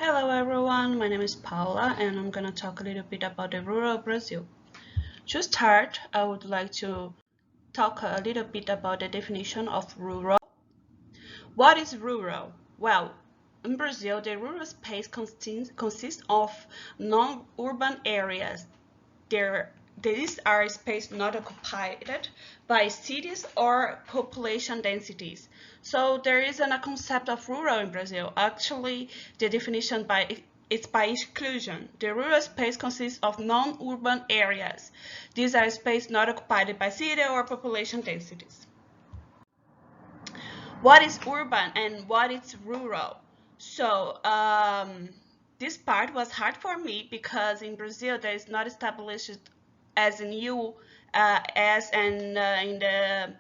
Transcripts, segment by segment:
Hello everyone, my name is Paula and I'm gonna talk a little bit about the rural Brazil. To start, I would like to talk a little bit about the definition of rural. What is rural? Well, in Brazil, the rural space consists of non-urban areas. These are space not occupied by cities or population densities. So there isn't a concept of rural in Brazil. Actually, the definition it's by exclusion. The rural space consists of non-urban areas. These are space not occupied by city or population densities. What is urban and what is rural? So this part was hard for me because in Brazil there is not established as in in the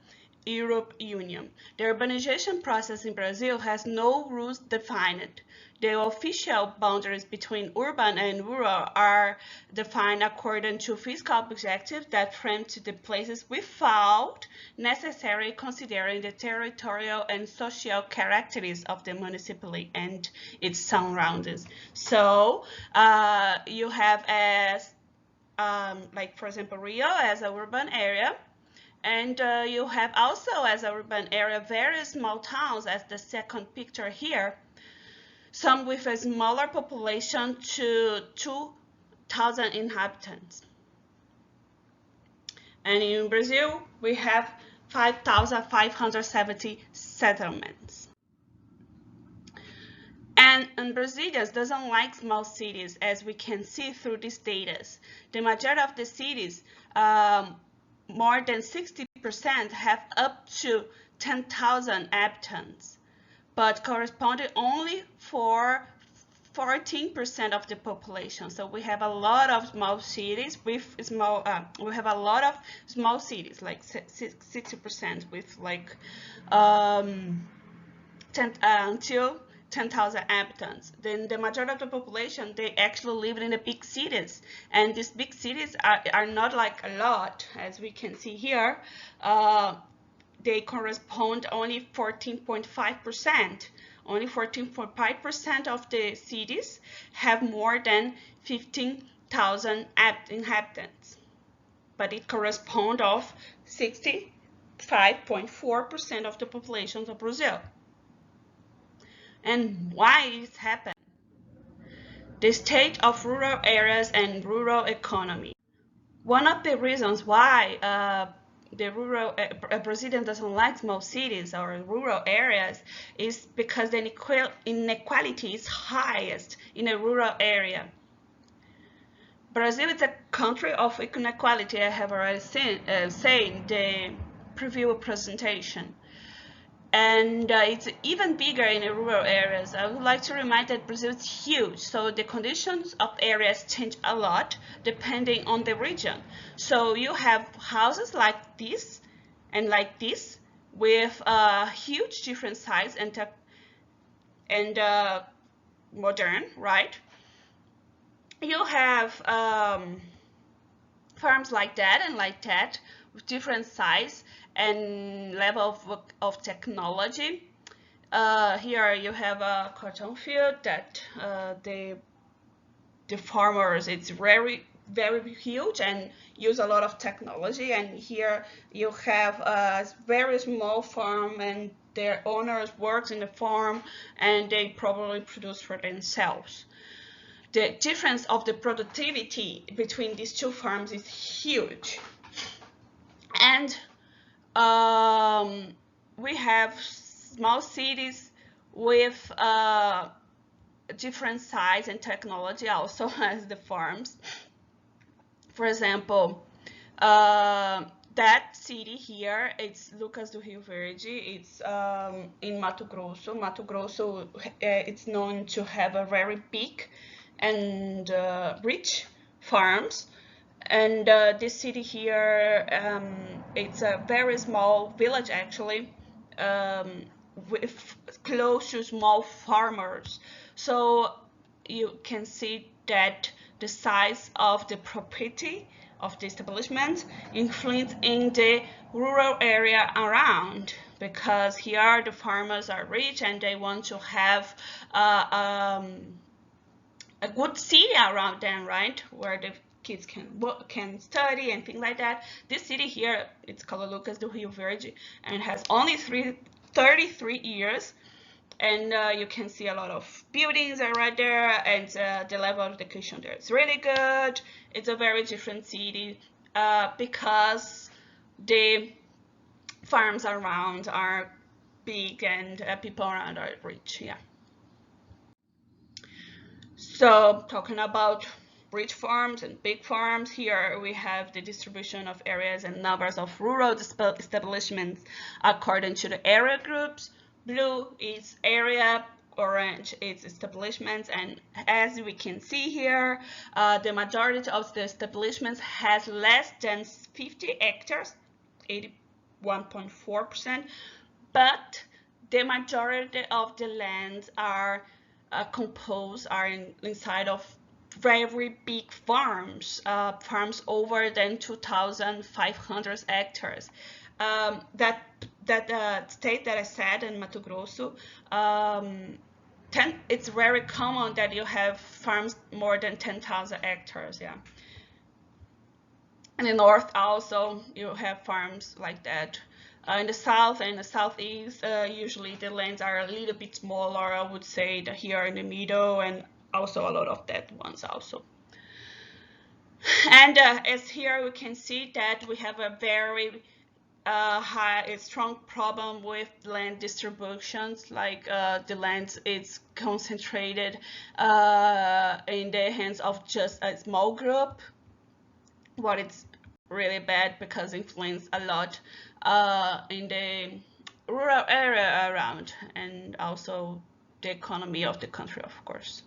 Europe Union. The urbanization process in Brazil has no rules defined. The official boundaries between urban and rural are defined according to fiscal objectives that frame to the places without necessarily considering the territorial and social characteristics of the municipality and its surroundings. So you have as like for example Rio as an urban area, and you have also as an urban area very small towns as the second picture here, some with a smaller population to 2,000 inhabitants. And in Brazil, we have 5,570 settlements. And Brazilians doesn't like small cities, as we can see through these data. The majority of the cities, more than 60%, have up to 10,000 inhabitants, but corresponded only for 14% of the population. So we have a lot of small cities with small. We have a lot of small cities, like 60%, with like 10 until 10,000 inhabitants. Then the majority of the population, they actually live in the big cities, and these big cities are not like a lot, as we can see here. They correspond only 14.5%. Only 14.5% of the cities have more than 15,000 inhabitants, but it corresponds of 65.4% of the population of Brazil. And why it happened? The state of rural areas and rural economy. One of the reasons why the rural Brazilian doesn't like small cities or rural areas is because the inequality is highest in a rural area. Brazil is a country of inequality. I have already said the preview presentation. And it's even bigger in the rural areas. I would like to remind that Brazil is huge, so the conditions of areas change a lot depending on the region. So you have houses like this and like this with huge different size and modern, right? You have farms like that and like that with different size and level of technology. Here you have a cotton field that the farmers, it's very huge and use a lot of technology. And here you have a very small farm and their owners works in the farm and they probably produce for themselves. The difference of the productivity between these two farms is huge. And we have small cities with different size and technology also as the farms. For example, that city here, it's Lucas do Rio Verde. It's in Mato Grosso. Mato Grosso, it's known to have a very big and rich farms. And this city here, it's a very small village actually, with close to small farmers. So you can see that the size of the property of the establishment influence in the rural area around, because here the farmers are rich and they want to have a good city around them, right, where the kids can study and things like that. This city here, it's called Lucas do Rio Verde, and has only 33 years, and you can see a lot of buildings are right there, and the level of education there is really good. It's a very different city because the farms around are big, and people around are rich. Yeah. So talking about rich farms and big farms, here we have the distribution of areas and numbers of rural establishments according to the area groups. Blue is area, orange is establishments, and as we can see here, the majority of the establishments has less than 50 hectares, 81.4%, but the majority of the lands are inside of very big farms, farms over than 2,500 hectares. That state that I said in Mato Grosso, it's very common that you have farms more than 10,000 hectares. Yeah. In the north also you have farms like that. In the south and the southeast, usually the lands are a little bit smaller. I would say that here in the middle, and also a lot of that ones also. And as here we can see that we have a very strong problem with land distributions, like the land is concentrated in the hands of just a small group. What it's really bad because influence a lot in the rural area around, and also the economy of the country, of course.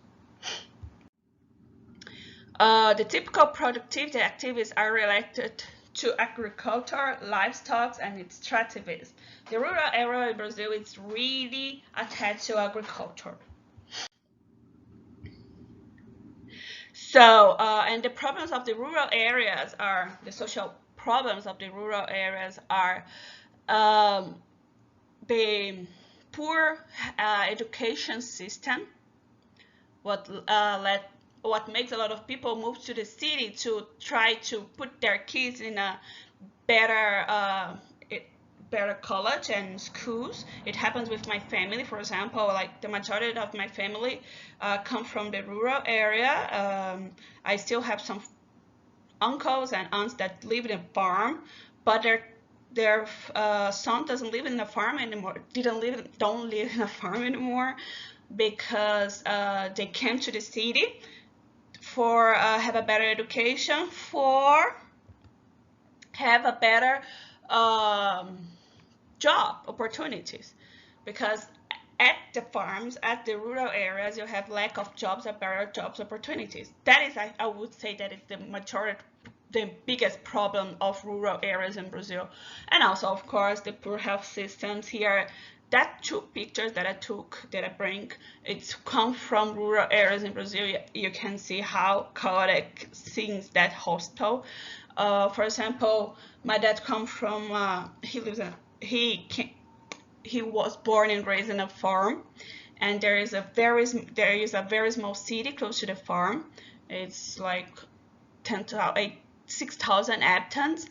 The typical productivity activities are related to agriculture, livestock, and extractivism. The rural area in Brazil is really attached to agriculture. So, and the problems of the rural areas are, the social problems of the rural areas are the poor education system, what makes a lot of people move to the city to try to put their kids in a better college and schools. It happens with my family, for example. Like the majority of my family come from the rural area. I still have some uncles and aunts that live in a farm, but their son doesn't live in a farm anymore. Don't live in a farm anymore because they came to the city for have a better education, for have a better job opportunities, because at the farms, at the rural areas, you have lack of jobs or better jobs opportunities. That is, I would say, that is the biggest problem of rural areas in Brazil. And also, of course, the poor health systems here. That two pictures that I bring, it's come from rural areas in Brazil. You can see how chaotic things that hospital. For example, my dad comes from, he was born and raised in a farm, and there is a very small city close to the farm. It's like 6,000 inhabitants,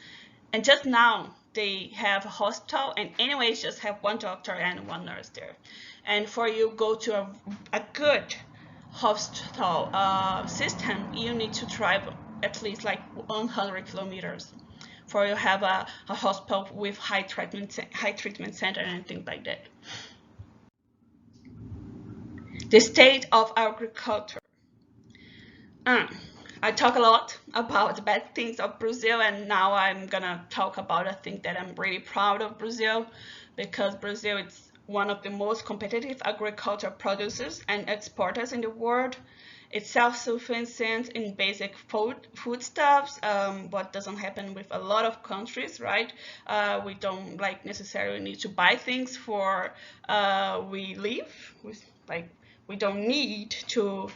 and just now they have a hospital, and anyways just have one doctor and one nurse there. And for you go to a good hospital system, you need to drive at least like 100 kilometers for you have a hospital with high treatment center and things like that. The state of agriculture. I talk a lot about the bad things of Brazil, and now I'm gonna talk about a thing that I'm really proud of Brazil, because Brazil is one of the most competitive agriculture producers and exporters in the world. It's self-sufficient in basic foodstuffs, what doesn't happen with a lot of countries, right? We don't like necessarily need to buy things for we live. We don't need to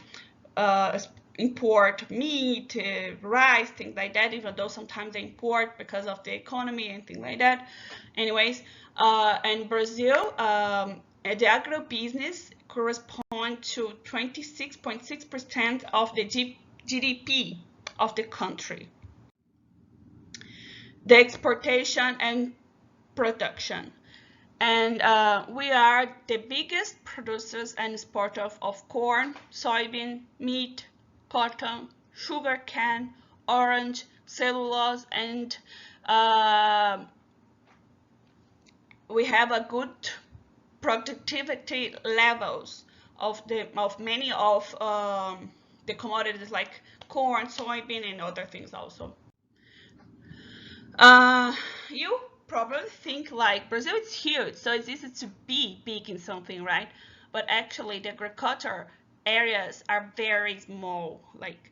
import meat, rice, things like that, even though sometimes they import because of the economy and things like that. Anyways, and Brazil, The agribusiness corresponds to 26.6% of the GDP of the country. The exportation and production. And we are the biggest producers and exporters of corn, soybean, meat, cotton, sugarcane, orange, cellulose, and we have a good productivity levels of many of the commodities like corn, soybean, and other things also. You probably think like Brazil is huge, so it's easy to be big in something, right? But actually, the agriculture areas are very small. Like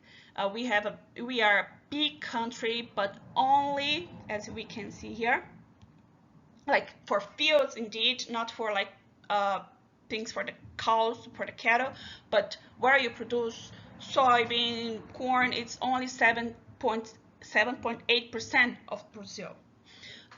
we are a big country, but only, as we can see here, like for fields indeed, not for like things for the cows, for the cattle, but where you produce soybean, corn, it's only 7.8% of Brazil.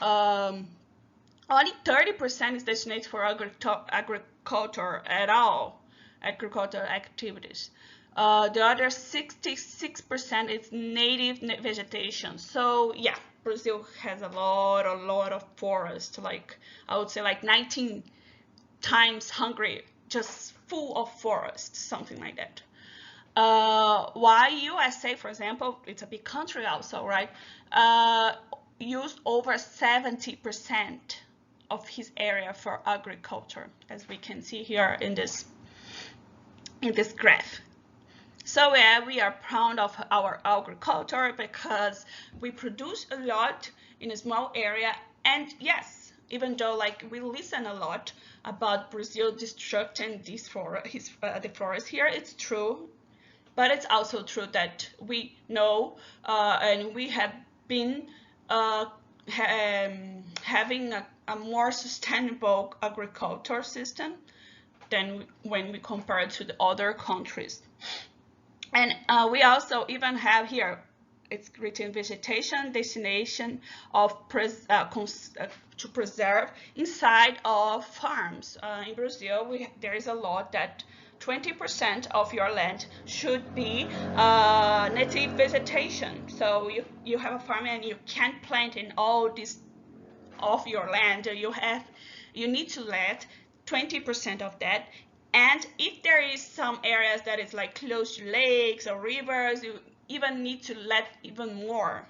Only 30% is designated for agriculture at all, agricultural activities. The other 66% is native vegetation. So yeah, Brazil has a lot of forest. Like I would say, like 19 times Hungary, just full of forests, something like that. Why USA, for example, it's a big country also, right? Used over 70% of his area for agriculture, as we can see here in this graph. So yeah, we are proud of our agriculture because we produce a lot in a small area. And yes, even though like we listen a lot about Brazil destructing the forest here, it's true. But it's also true that we know and we have been having a more sustainable agriculture system than when we compare it to the other countries. And we also even have here, it's written vegetation destination of to preserve inside of farms. In Brazil, there is a law that 20% of your land should be native vegetation. So you have a farm and you can't plant in all this of your land. You need to let 20% of that. And if there is some areas that is like close to lakes or rivers, you even need to let even more.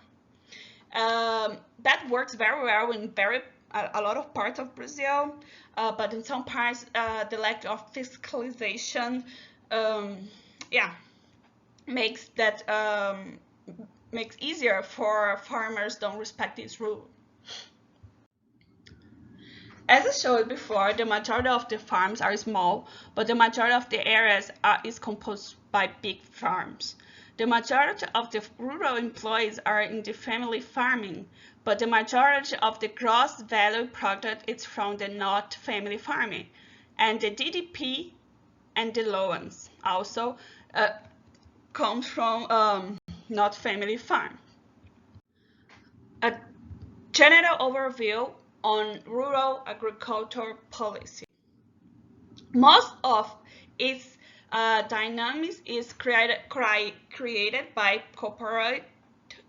That works very well in a lot of parts of Brazil, but in some parts, the lack of fiscalization, makes that makes easier for farmers don't respect this rule. As I showed before, the majority of the farms are small, but the majority of the areas is composed by big farms. The majority of the rural employees are in the family farming, but the majority of the gross value product is from the not family farming. And the GDP and the loans also comes from not family farm. A general overview on rural agriculture policy. Most of its dynamics is created by corporate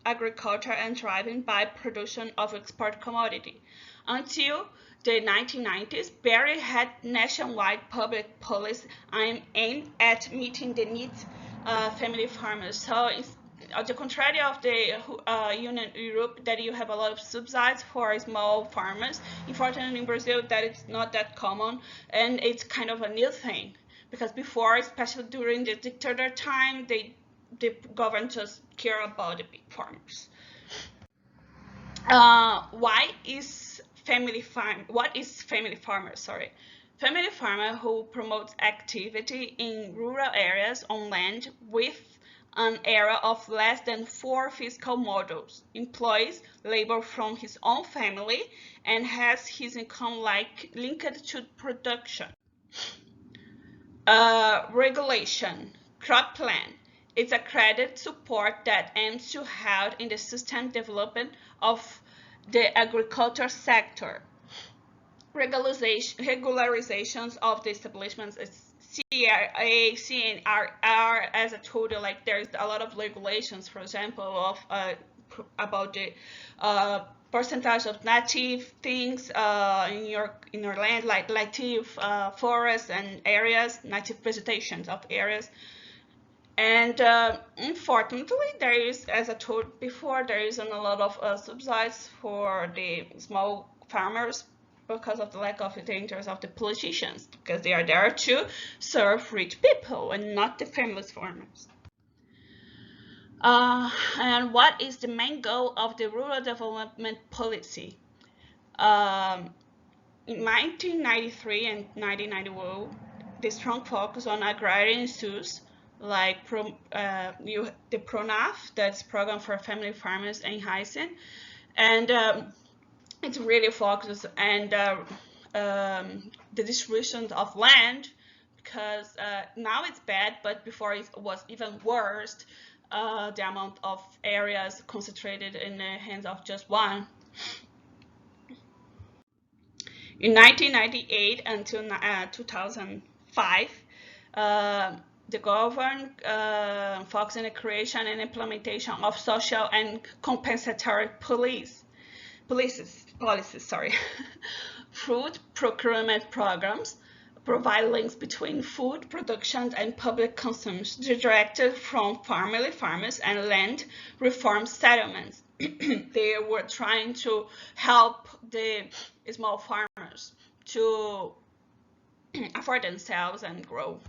agriculture and driven by production of export commodity. Until the 1990s, Barry had nationwide public policy aimed at meeting the needs of family farmers. So it's on the contrary of the Union Europe, that you have a lot of subsidies for small farmers. Unfortunately, in Brazil, that it's not that common, and it's kind of a new thing. Because before, especially during the dictator time, the government just care about the big farmers. What is family farmer? Sorry. Family farmer who promotes activity in rural areas on land with an area of less than 4 fiscal models, employs labor from his own family, and has his income linked to production. Regulation, crop plan. It's a credit support that aims to help in the sustained development of the agriculture sector. regularizations of the establishments is CRA, CNRR, as I told you, like there's a lot of regulations, for example, of about the percentage of native things in your land, like native forests and areas, native vegetations of areas. And unfortunately, there is, as I told before, there isn't a lot of subsidies for the small farmers because of the lack of the interest of the politicians, because they are there to serve rich people and not the family farmers. And what is the main goal of the rural development policy? In 1993 and 1991, the strong focus on agrarian issues like the PRONAF, that's Program for Family Farmers in Heisen, and it's really focused and the distribution of land, because now it's bad, but before it was even worse. The amount of areas concentrated in the hands of just one. In 1998 until 2005, the government focused on the creation and implementation of social and compensatory policies, food procurement programs, provide links between food production and public consumption directed from family farmers and land reform settlements. They were trying to help the small farmers to afford themselves and grow.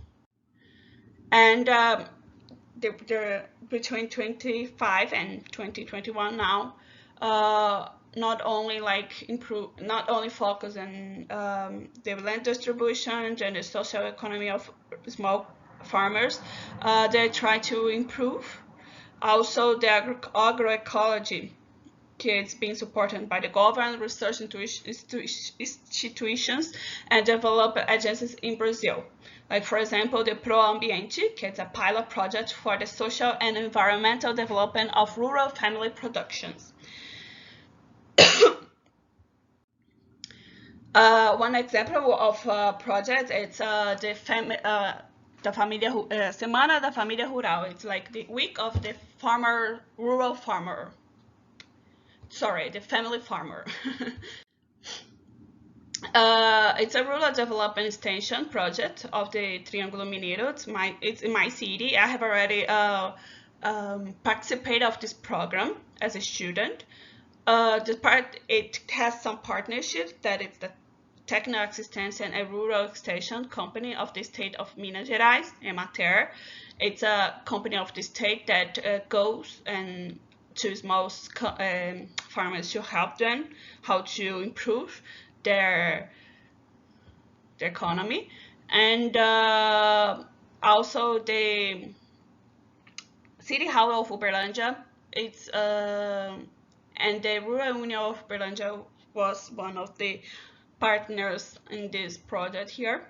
And between 25 and 2021 now, not only focus on the land distribution and the social economy of small farmers, they try to improve also the agroecology. It's being supported by the government, research institutions, and development agencies in Brazil. Like, for example, the Pro Ambiente, it's a pilot project for the social and environmental development of rural family productions. One example of a project, it's Semana da Família Rural. It's like the week of the rural farmer. Sorry, the family farmer. It's a rural development extension project of the Triângulo Mineiro. It's in my city. I have already participated of this program as a student. It has some partnerships, that it's the Techno Assistência and a rural extension company of the state of Minas Gerais, Emater. It's a company of the state that goes and to small farmers to help them how to improve their economy. And also the City Hall of Uberlândia, it's and the Rural Union of Uberlândia was one of the partners in this project here.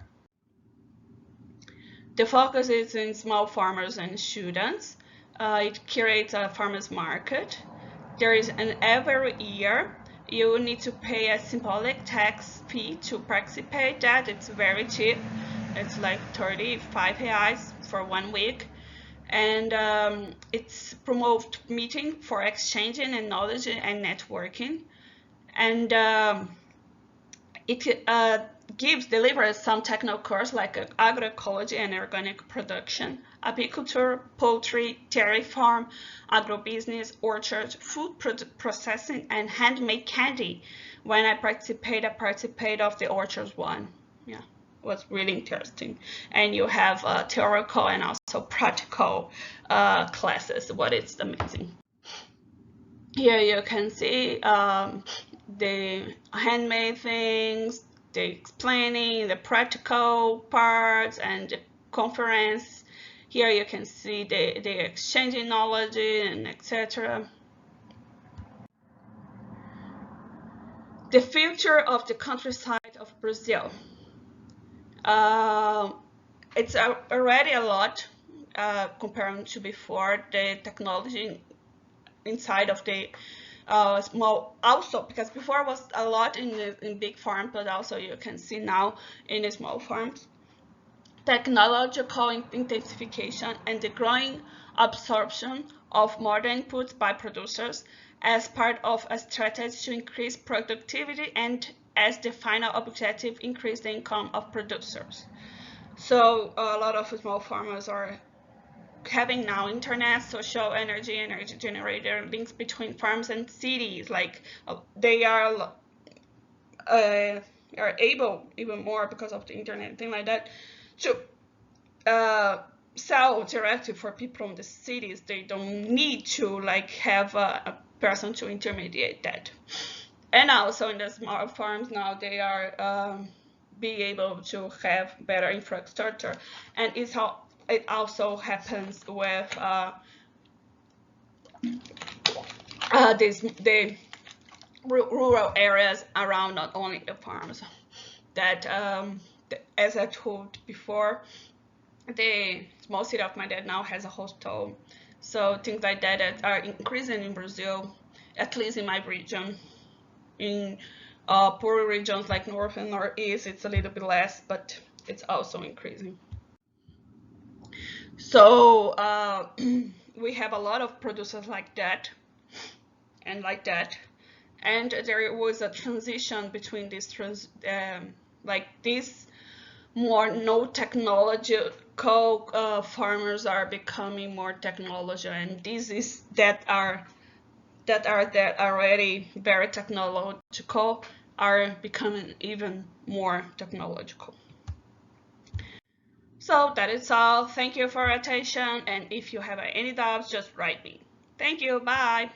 The focus is in small farmers and students. It creates a farmers market. There is every year you need to pay a symbolic tax fee to participate. That it's very cheap. It's like 35 reais for 1 week. And it's promote meeting for exchanging and knowledge and networking. And it delivers some technical course like agroecology and organic production, apiculture, poultry, dairy farm, agrobusiness, orchard, food processing, and handmade candy. When I participate of the orchards one. Yeah, it was really interesting. And you have theoretical and also practical classes. What is amazing. Here you can see the handmade things, the explaining, the practical parts, and the conference. Here you can see the exchanging knowledge and etc. The future of the countryside of Brazil. It's already a lot compared to before. The technology inside of the small also, because before was a lot in big farms, but also you can see now in the small farms. Technological intensification and the growing absorption of modern inputs by producers as part of a strategy to increase productivity and as the final objective increase the income of producers. So a lot of small farmers are having now internet, social energy generator links between farms and cities. Like they are able even more because of the internet and thing like that to sell directly for people in the cities. They don't need to like have a person to intermediate that. And also in the small farms now they are be able to have better infrastructure, and it also happens with the rural areas around, not only the farms. That as I told before, the small city of my dad now has a hospital. So things like that are increasing in Brazil, at least in my region. In poorer regions like north and northeast, it's a little bit less, but it's also increasing. So we have a lot of producers like that and like that, and there was a transition between these like this more no technological farmers are becoming more technology, and this is that already very technological are becoming even more technological. So that is all. Thank you for your attention, and if you have any doubts, just write me. Thank you. Bye.